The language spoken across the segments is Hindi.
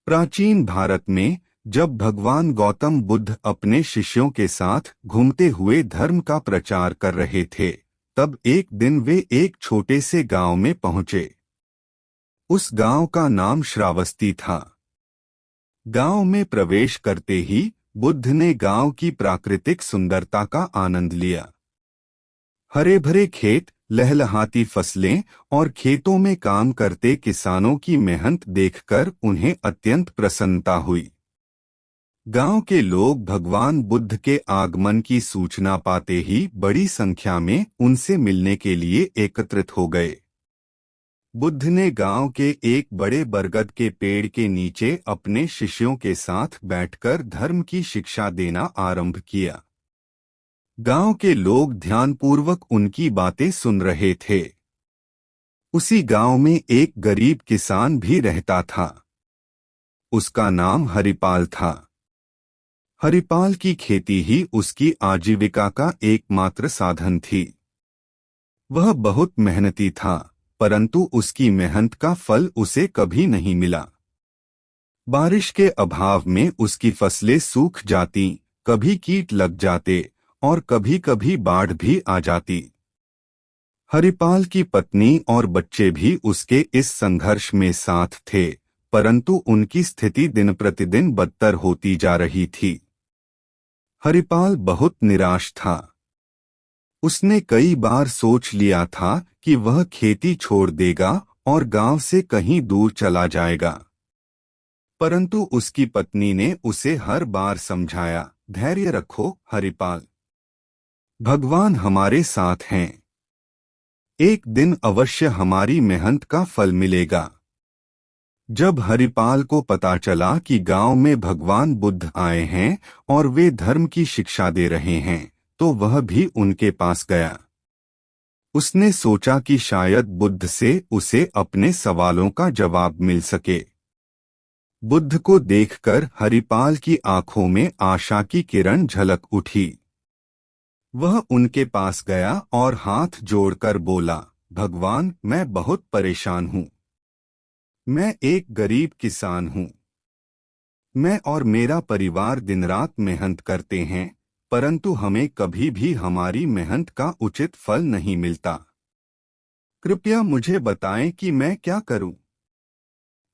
प्राचीन भारत में जब भगवान गौतम बुद्ध अपने शिष्यों के साथ घूमते हुए धर्म का प्रचार कर रहे थे, तब एक दिन वे एक छोटे से गांव में पहुंचे। उस गांव का नाम श्रावस्ती था। गांव में प्रवेश करते ही बुद्ध ने गांव की प्राकृतिक सुंदरता का आनंद लिया। हरे भरे खेत, लहलहाती फसलें और खेतों में काम करते किसानों की मेहनत देखकर उन्हें अत्यंत प्रसन्नता हुई। गांव के लोग भगवान बुद्ध के आगमन की सूचना पाते ही बड़ी संख्या में उनसे मिलने के लिए एकत्रित हो गए। बुद्ध ने गांव के एक बड़े बरगद के पेड़ के नीचे अपने शिष्यों के साथ बैठकर धर्म की शिक्षा देना आरंभ किया। गांव के लोग ध्यानपूर्वक उनकी बातें सुन रहे थे। उसी गांव में एक गरीब किसान भी रहता था। उसका नाम हरिपाल था। हरिपाल की खेती ही उसकी आजीविका का एकमात्र साधन थी। वह बहुत मेहनती था, परंतु उसकी मेहनत का फल उसे कभी नहीं मिला। बारिश के अभाव में उसकी फसलें सूख जाती, कभी कीट लग जाते और कभी कभी बाढ़ भी आ जाती। हरिपाल की पत्नी और बच्चे भी उसके इस संघर्ष में साथ थे, परंतु उनकी स्थिति दिन प्रतिदिन बदतर होती जा रही थी। हरिपाल बहुत निराश था। उसने कई बार सोच लिया था कि वह खेती छोड़ देगा और गांव से कहीं दूर चला जाएगा, परंतु उसकी पत्नी ने उसे हर बार समझाया, धैर्य रखो हरिपाल, भगवान हमारे साथ हैं। एक दिन अवश्य हमारी मेहनत का फल मिलेगा। जब हरिपाल को पता चला कि गांव में भगवान बुद्ध आए हैं और वे धर्म की शिक्षा दे रहे हैं, तो वह भी उनके पास गया। उसने सोचा कि शायद बुद्ध से उसे अपने सवालों का जवाब मिल सके। बुद्ध को देखकर हरिपाल की आंखों में आशा की किरण झलक उठी। वह उनके पास गया और हाथ जोड़कर बोला, भगवान, मैं बहुत परेशान हूँ। मैं एक गरीब किसान हूँ। मैं और मेरा परिवार दिन रात मेहनत करते हैं, परंतु हमें कभी भी हमारी मेहनत का उचित फल नहीं मिलता। कृपया मुझे बताएं कि मैं क्या करूं?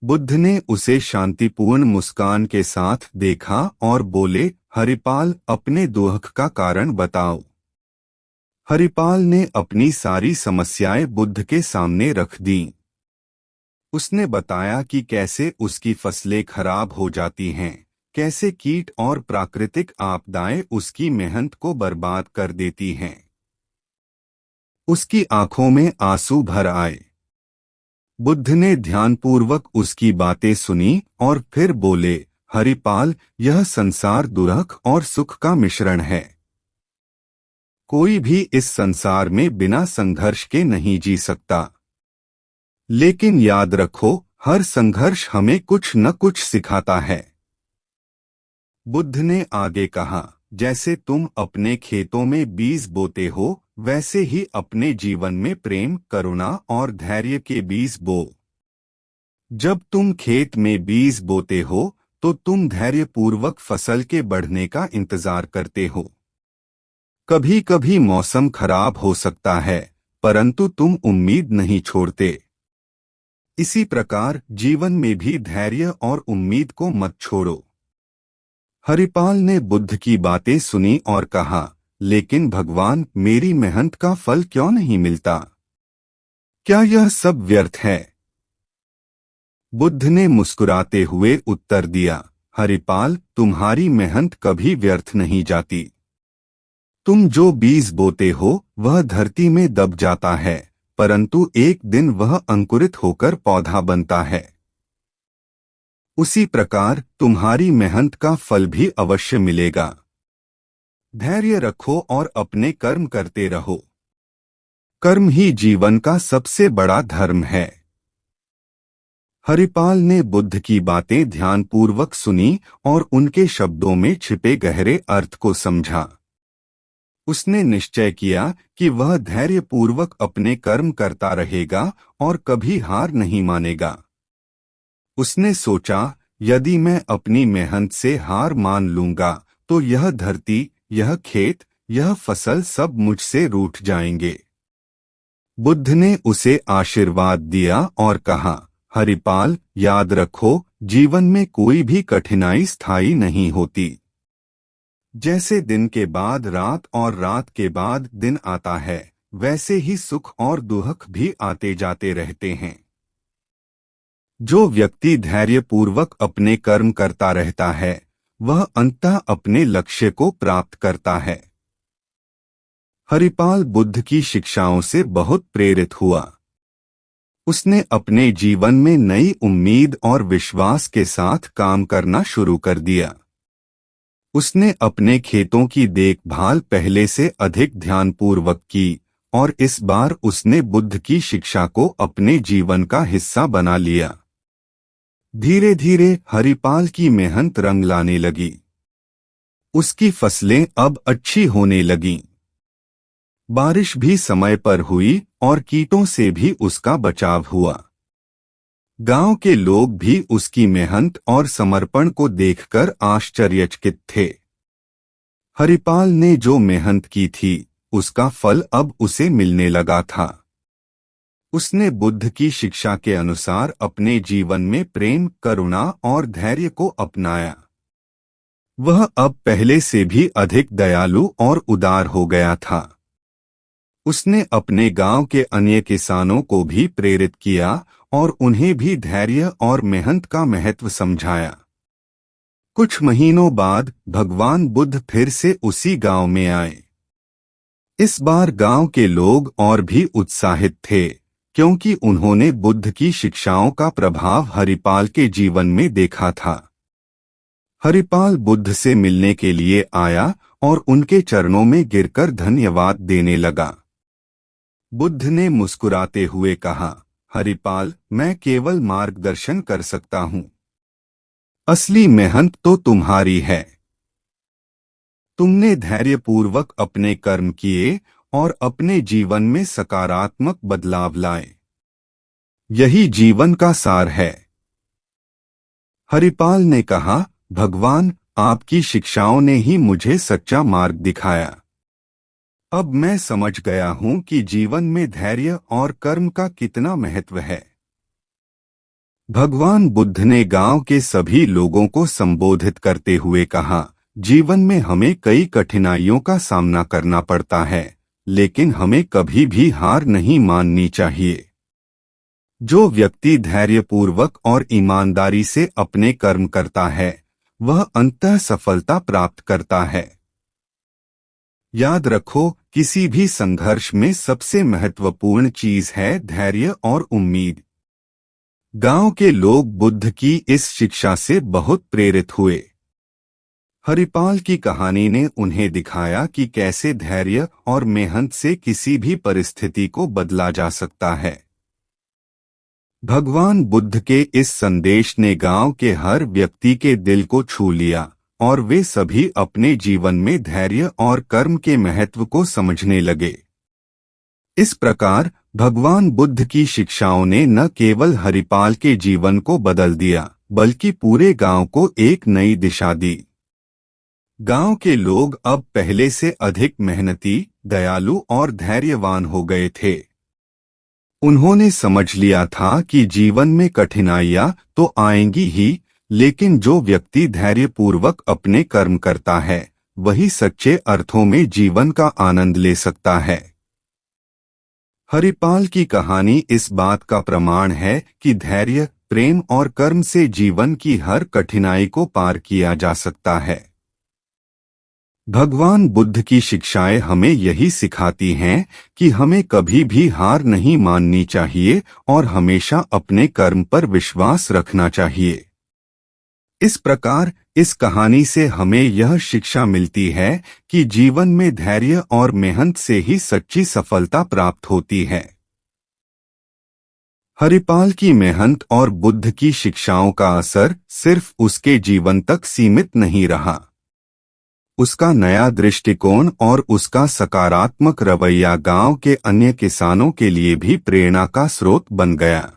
बुद्ध ने उसे शांतिपूर्ण मुस्कान के साथ देखा और बोले, हरिपाल, अपने दुख का कारण बताओ। हरिपाल ने अपनी सारी समस्याएं बुद्ध के सामने रख दीं। उसने बताया कि कैसे उसकी फसलें खराब हो जाती हैं, कैसे कीट और प्राकृतिक आपदाएं उसकी मेहनत को बर्बाद कर देती हैं। उसकी आंखों में आंसू भर आए। बुद्ध ने ध्यानपूर्वक उसकी बातें सुनी और फिर बोले, हरिपाल, यह संसार दुख और सुख का मिश्रण है। कोई भी इस संसार में बिना संघर्ष के नहीं जी सकता। लेकिन याद रखो, हर संघर्ष हमें कुछ न कुछ सिखाता है। बुद्ध ने आगे कहा, जैसे तुम अपने खेतों में बीज बोते हो, वैसे ही अपने जीवन में प्रेम, करुणा और धैर्य के बीज बो। जब तुम खेत में बीज बोते हो, तो तुम धैर्यपूर्वक फसल के बढ़ने का इंतजार करते हो। कभी कभी मौसम खराब हो सकता है, परंतु तुम उम्मीद नहीं छोड़ते। इसी प्रकार जीवन में भी धैर्य और उम्मीद को मत छोड़ो। हरिपाल ने बुद्ध की बातें सुनी और कहा, लेकिन भगवान, मेरी मेहनत का फल क्यों नहीं मिलता? क्या यह सब व्यर्थ है? बुद्ध ने मुस्कुराते हुए उत्तर दिया, हरिपाल, तुम्हारी मेहनत कभी व्यर्थ नहीं जाती। तुम जो बीज बोते हो वह धरती में दब जाता है, परंतु एक दिन वह अंकुरित होकर पौधा बनता है। उसी प्रकार तुम्हारी मेहनत का फल भी अवश्य मिलेगा। धैर्य रखो और अपने कर्म करते रहो। कर्म ही जीवन का सबसे बड़ा धर्म है। हरिपाल ने बुद्ध की बातें ध्यानपूर्वक सुनी और उनके शब्दों में छिपे गहरे अर्थ को समझा। उसने निश्चय किया कि वह धैर्यपूर्वक अपने कर्म करता रहेगा और कभी हार नहीं मानेगा। उसने सोचा, यदि मैं अपनी मेहनत से हार मान लूंगा तो यह धरती, यह खेत, यह फसल सब मुझसे रूठ जाएंगे। बुद्ध ने उसे आशीर्वाद दिया और कहा, हरिपाल, याद रखो, जीवन में कोई भी कठिनाई स्थायी नहीं होती। जैसे दिन के बाद रात और रात के बाद दिन आता है, वैसे ही सुख और दुख भी आते जाते रहते हैं। जो व्यक्ति धैर्यपूर्वक अपने कर्म करता रहता है, वह अंततः अपने लक्ष्य को प्राप्त करता है। हरिपाल बुद्ध की शिक्षाओं से बहुत प्रेरित हुआ। उसने अपने जीवन में नई उम्मीद और विश्वास के साथ काम करना शुरू कर दिया। उसने अपने खेतों की देखभाल पहले से अधिक ध्यानपूर्वक की और इस बार उसने बुद्ध की शिक्षा को अपने जीवन का हिस्सा बना लिया। धीरे धीरे हरिपाल की मेहनत रंग लाने लगी। उसकी फसलें अब अच्छी होने लगीं। बारिश भी समय पर हुई और कीटों से भी उसका बचाव हुआ। गांव के लोग भी उसकी मेहनत और समर्पण को देखकर आश्चर्यचकित थे। हरिपाल ने जो मेहनत की थी, उसका फल अब उसे मिलने लगा था। उसने बुद्ध की शिक्षा के अनुसार अपने जीवन में प्रेम, करुणा और धैर्य को अपनाया। वह अब पहले से भी अधिक दयालु और उदार हो गया था। उसने अपने गांव के अन्य किसानों को भी प्रेरित किया और उन्हें भी धैर्य और मेहनत का महत्व समझाया। कुछ महीनों बाद भगवान बुद्ध फिर से उसी गांव में आए। इस बार गांव के लोग और भी उत्साहित थे, क्योंकि उन्होंने बुद्ध की शिक्षाओं का प्रभाव हरिपाल के जीवन में देखा था। हरिपाल बुद्ध से मिलने के लिए आया और उनके चरणों में गिरकर धन्यवाद देने लगा। बुद्ध ने मुस्कुराते हुए कहा, हरिपाल, मैं केवल मार्गदर्शन कर सकता हूं। असली मेहनत तो तुम्हारी है। तुमने धैर्यपूर्वक अपने कर्म किए और अपने जीवन में सकारात्मक बदलाव लाए। यही जीवन का सार है। हरिपाल ने कहा, भगवान, आपकी शिक्षाओं ने ही मुझे सच्चा मार्ग दिखाया। अब मैं समझ गया हूं कि जीवन में धैर्य और कर्म का कितना महत्व है। भगवान बुद्ध ने गांव के सभी लोगों को संबोधित करते हुए कहा, जीवन में हमें कई कठिनाइयों का सामना करना पड़ता है, लेकिन हमें कभी भी हार नहीं माननी चाहिए। जो व्यक्ति धैर्यपूर्वक और ईमानदारी से अपने कर्म करता है, वह अंततः सफलता प्राप्त करता है। याद रखो, किसी भी संघर्ष में सबसे महत्वपूर्ण चीज है धैर्य और उम्मीद। गांव के लोग बुद्ध की इस शिक्षा से बहुत प्रेरित हुए। हरिपाल की कहानी ने उन्हें दिखाया कि कैसे धैर्य और मेहनत से किसी भी परिस्थिति को बदला जा सकता है। भगवान बुद्ध के इस संदेश ने गांव के हर व्यक्ति के दिल को छू लिया और वे सभी अपने जीवन में धैर्य और कर्म के महत्व को समझने लगे। इस प्रकार भगवान बुद्ध की शिक्षाओं ने न केवल हरिपाल के जीवन को बदल दिया, बल्कि पूरे गांव को एक नई दिशा दी। गांव के लोग अब पहले से अधिक मेहनती, दयालु और धैर्यवान हो गए थे। उन्होंने समझ लिया था कि जीवन में कठिनाइयां तो आएंगी ही, लेकिन जो व्यक्ति धैर्यपूर्वक अपने कर्म करता है, वही सच्चे अर्थों में जीवन का आनंद ले सकता है। हरिपाल की कहानी इस बात का प्रमाण है कि धैर्य, प्रेम और कर्म से जीवन की हर कठिनाई को पार किया जा सकता है। भगवान बुद्ध की शिक्षाएं हमें यही सिखाती हैं कि हमें कभी भी हार नहीं माननी चाहिए और हमेशा अपने कर्म पर विश्वास रखना चाहिए। इस प्रकार इस कहानी से हमें यह शिक्षा मिलती है कि जीवन में धैर्य और मेहनत से ही सच्ची सफलता प्राप्त होती है। हरिपाल की मेहनत और बुद्ध की शिक्षाओं का असर सिर्फ उसके जीवन तक सीमित नहीं रहा। उसका नया दृष्टिकोण और उसका सकारात्मक रवैया गांव के अन्य किसानों के लिए भी प्रेरणा का स्रोत बन गया।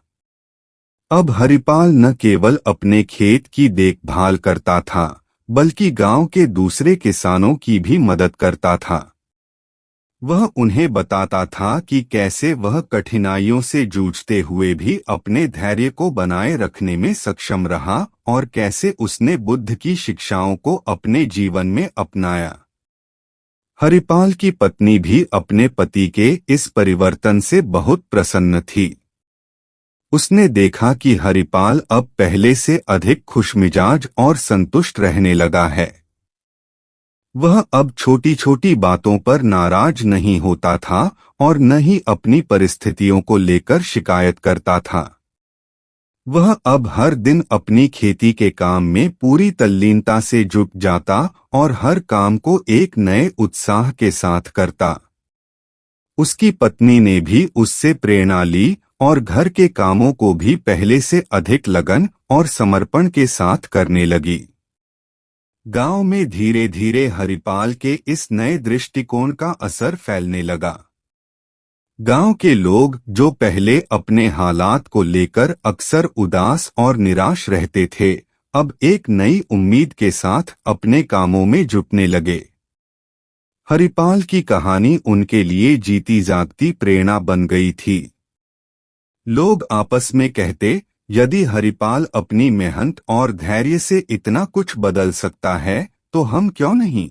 अब हरिपाल न केवल अपने खेत की देखभाल करता था, बल्कि गांव के दूसरे किसानों की भी मदद करता था। वह उन्हें बताता था कि कैसे वह कठिनाइयों से जूझते हुए भी अपने धैर्य को बनाए रखने में सक्षम रहा और कैसे उसने बुद्ध की शिक्षाओं को अपने जीवन में अपनाया। हरिपाल की पत्नी भी अपने पति के इस परिवर्तन से बहुत प्रसन्न थी। उसने देखा कि हरिपाल अब पहले से अधिक खुशमिजाज और संतुष्ट रहने लगा है। वह अब छोटी छोटी बातों पर नाराज नहीं होता था और न ही अपनी परिस्थितियों को लेकर शिकायत करता था। वह अब हर दिन अपनी खेती के काम में पूरी तल्लीनता से जुट जाता और हर काम को एक नए उत्साह के साथ करता। उसकी पत्नी ने भी उससे प्रेरणा ली और घर के कामों को भी पहले से अधिक लगन और समर्पण के साथ करने लगी। गांव में धीरे धीरे हरिपाल के इस नए दृष्टिकोण का असर फैलने लगा। गांव के लोग जो पहले अपने हालात को लेकर अक्सर उदास और निराश रहते थे, अब एक नई उम्मीद के साथ अपने कामों में जुटने लगे। हरिपाल की कहानी उनके लिए जीती जागती प्रेरणा बन गई थी। लोग आपस में कहते, यदि हरिपाल अपनी मेहनत और धैर्य से इतना कुछ बदल सकता है, तो हम क्यों नहीं।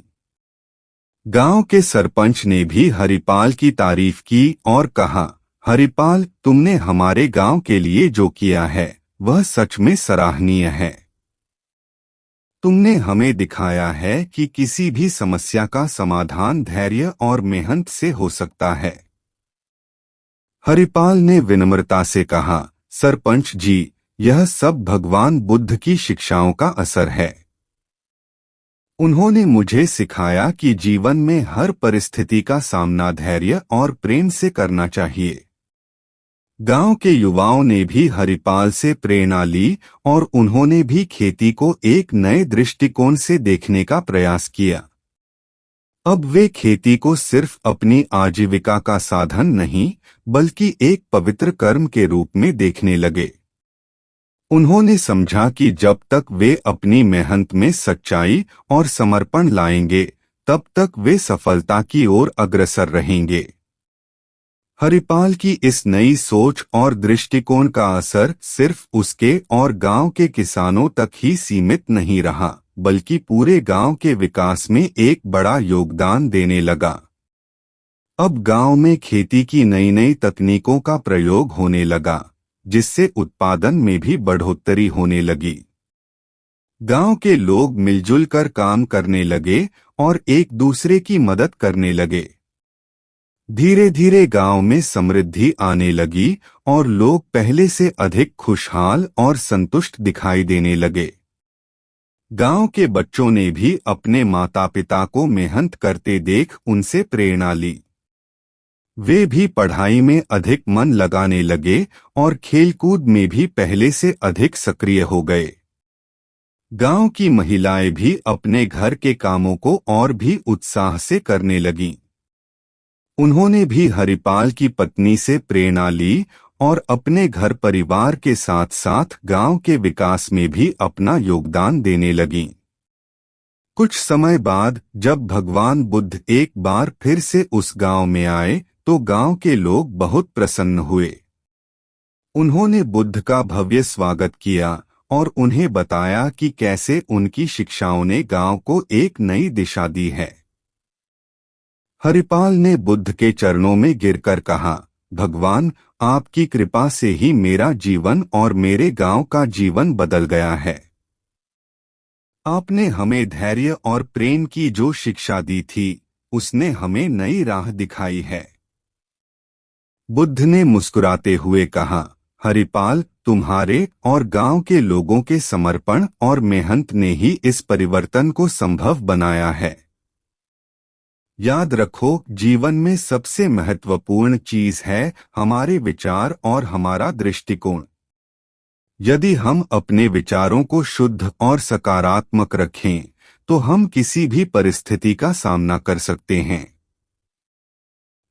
गांव के सरपंच ने भी हरिपाल की तारीफ की और कहा, हरिपाल, तुमने हमारे गांव के लिए जो किया है वह सच में सराहनीय है। तुमने हमें दिखाया है कि किसी भी समस्या का समाधान धैर्य और मेहनत से हो सकता है। हरिपाल ने विनम्रता से कहा, सरपंच जी, यह सब भगवान बुद्ध की शिक्षाओं का असर है। उन्होंने मुझे सिखाया कि जीवन में हर परिस्थिति का सामना धैर्य और प्रेम से करना चाहिए। गांव के युवाओं ने भी हरिपाल से प्रेरणा ली और उन्होंने भी खेती को एक नए दृष्टिकोण से देखने का प्रयास किया। अब वे खेती को सिर्फ अपनी आजीविका का साधन नहीं, बल्कि एक पवित्र कर्म के रूप में देखने लगे। उन्होंने समझा कि जब तक वे अपनी मेहनत में सच्चाई और समर्पण लाएंगे, तब तक वे सफलता की ओर अग्रसर रहेंगे। हरिपाल की इस नई सोच और दृष्टिकोण का असर सिर्फ उसके और गांव के किसानों तक ही सीमित नहीं रहा, बल्कि पूरे गांव के विकास में एक बड़ा योगदान देने लगा। अब गांव में खेती की नई नई तकनीकों का प्रयोग होने लगा, जिससे उत्पादन में भी बढ़ोतरी होने लगी। गांव के लोग मिलजुल कर काम करने लगे और एक दूसरे की मदद करने लगे। धीरे धीरे गांव में समृद्धि आने लगी और लोग पहले से अधिक खुशहाल और संतुष्ट दिखाई देने लगे। गांव के बच्चों ने भी अपने माता पिता को मेहनत करते देख उनसे प्रेरणा ली। वे भी पढ़ाई में अधिक मन लगाने लगे और खेलकूद में भी पहले से अधिक सक्रिय हो गए। गांव की महिलाएं भी अपने घर के कामों को और भी उत्साह से करने लगीं। उन्होंने भी हरिपाल की पत्नी से प्रेरणा ली और अपने घर परिवार के साथ साथ गांव के विकास में भी अपना योगदान देने लगीं। कुछ समय बाद जब भगवान बुद्ध एक बार फिर से उस गांव में आए, तो गांव के लोग बहुत प्रसन्न हुए। उन्होंने बुद्ध का भव्य स्वागत किया और उन्हें बताया कि कैसे उनकी शिक्षाओं ने गांव को एक नई दिशा दी है। हरिपाल ने बुद्ध के चरणों में गिरकर कहा, भगवान, आपकी कृपा से ही मेरा जीवन और मेरे गांव का जीवन बदल गया है। आपने हमें धैर्य और प्रेम की जो शिक्षा दी थी, उसने हमें नई राह दिखाई है। बुद्ध ने मुस्कुराते हुए कहा, हरिपाल, तुम्हारे और गांव के लोगों के समर्पण और मेहनत ने ही इस परिवर्तन को संभव बनाया है। याद रखो, जीवन में सबसे महत्वपूर्ण चीज है हमारे विचार और हमारा दृष्टिकोण। यदि हम अपने विचारों को शुद्ध और सकारात्मक रखें, तो हम किसी भी परिस्थिति का सामना कर सकते हैं।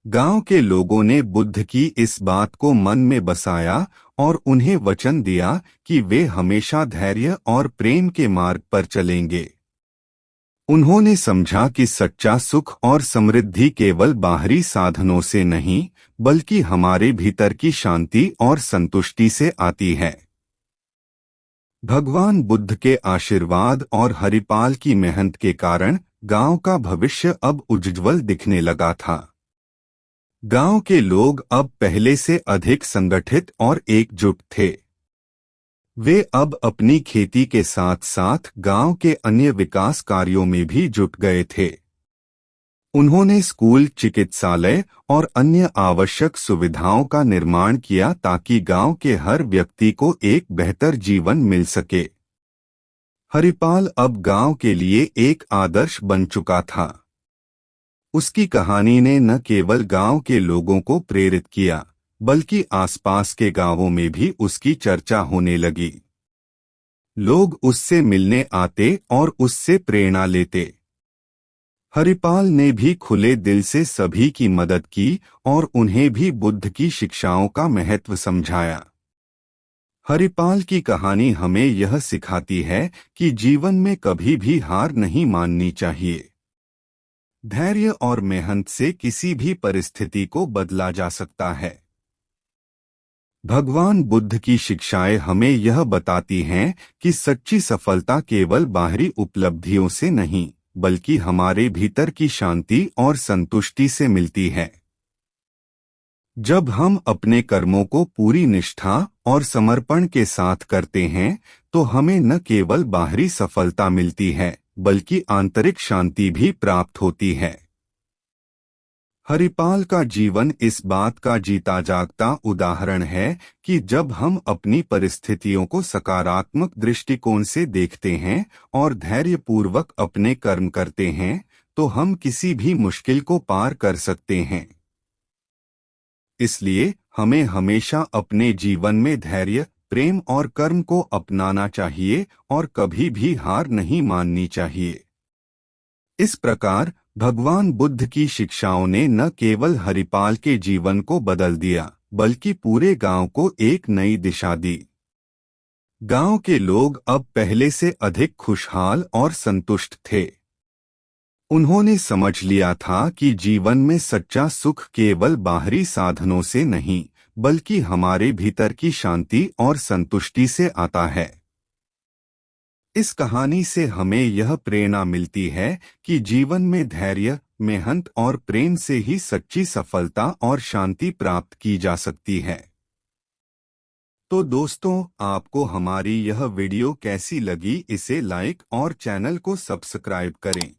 गांव के लोगों ने बुद्ध की इस बात को मन में बसाया और उन्हें वचन दिया कि वे हमेशा धैर्य और प्रेम के मार्ग पर चलेंगे। उन्होंने समझा कि सच्चा सुख और समृद्धि केवल बाहरी साधनों से नहीं, बल्कि हमारे भीतर की शांति और संतुष्टि से आती है। भगवान बुद्ध के आशीर्वाद और हरिपाल की मेहनत के कारण गांव का भविष्य अब उज्ज्वल दिखने लगा था। गांव के लोग अब पहले से अधिक संगठित और एकजुट थे। वे अब अपनी खेती के साथ साथ गांव के अन्य विकास कार्यों में भी जुट गए थे। उन्होंने स्कूल, चिकित्सालय और अन्य आवश्यक सुविधाओं का निर्माण किया ताकि गांव के हर व्यक्ति को एक बेहतर जीवन मिल सके। हरिपाल अब गांव के लिए एक आदर्श बन चुका था। उसकी कहानी ने न केवल गांव के लोगों को प्रेरित किया, बल्कि आसपास के गांवों में भी उसकी चर्चा होने लगी। लोग उससे मिलने आते और उससे प्रेरणा लेते। हरिपाल ने भी खुले दिल से सभी की मदद की और उन्हें भी बुद्ध की शिक्षाओं का महत्व समझाया। हरिपाल की कहानी हमें यह सिखाती है कि जीवन में कभी भी हार नहीं माननी चाहिए। धैर्य और मेहनत से किसी भी परिस्थिति को बदला जा सकता है। भगवान बुद्ध की शिक्षाएं हमें यह बताती हैं कि सच्ची सफलता केवल बाहरी उपलब्धियों से नहीं, बल्कि हमारे भीतर की शांति और संतुष्टि से मिलती है। जब हम अपने कर्मों को पूरी निष्ठा और समर्पण के साथ करते हैं, तो हमें न केवल बाहरी सफलता मिलती है, बल्कि आंतरिक शांति भी प्राप्त होती है। हरिपाल का जीवन इस बात का जीता जागता उदाहरण है कि जब हम अपनी परिस्थितियों को सकारात्मक दृष्टिकोण से देखते हैं और धैर्यपूर्वक अपने कर्म करते हैं, तो हम किसी भी मुश्किल को पार कर सकते हैं। इसलिए हमें हमेशा अपने जीवन में धैर्य, प्रेम और कर्म को अपनाना चाहिए और कभी भी हार नहीं माननी चाहिए। इस प्रकार भगवान बुद्ध की शिक्षाओं ने न केवल हरिपाल के जीवन को बदल दिया, बल्कि पूरे गांव को एक नई दिशा दी। गांव के लोग अब पहले से अधिक खुशहाल और संतुष्ट थे। उन्होंने समझ लिया था कि जीवन में सच्चा सुख केवल बाहरी साधनों से नहीं, बल्कि हमारे भीतर की शांति और संतुष्टि से आता है। इस कहानी से हमें यह प्रेरणा मिलती है कि जीवन में धैर्य, मेहनत और प्रेम से ही सच्ची सफलता और शांति प्राप्त की जा सकती है। तो दोस्तों, आपको हमारी यह वीडियो कैसी लगी? इसे लाइक और चैनल को सब्सक्राइब करें।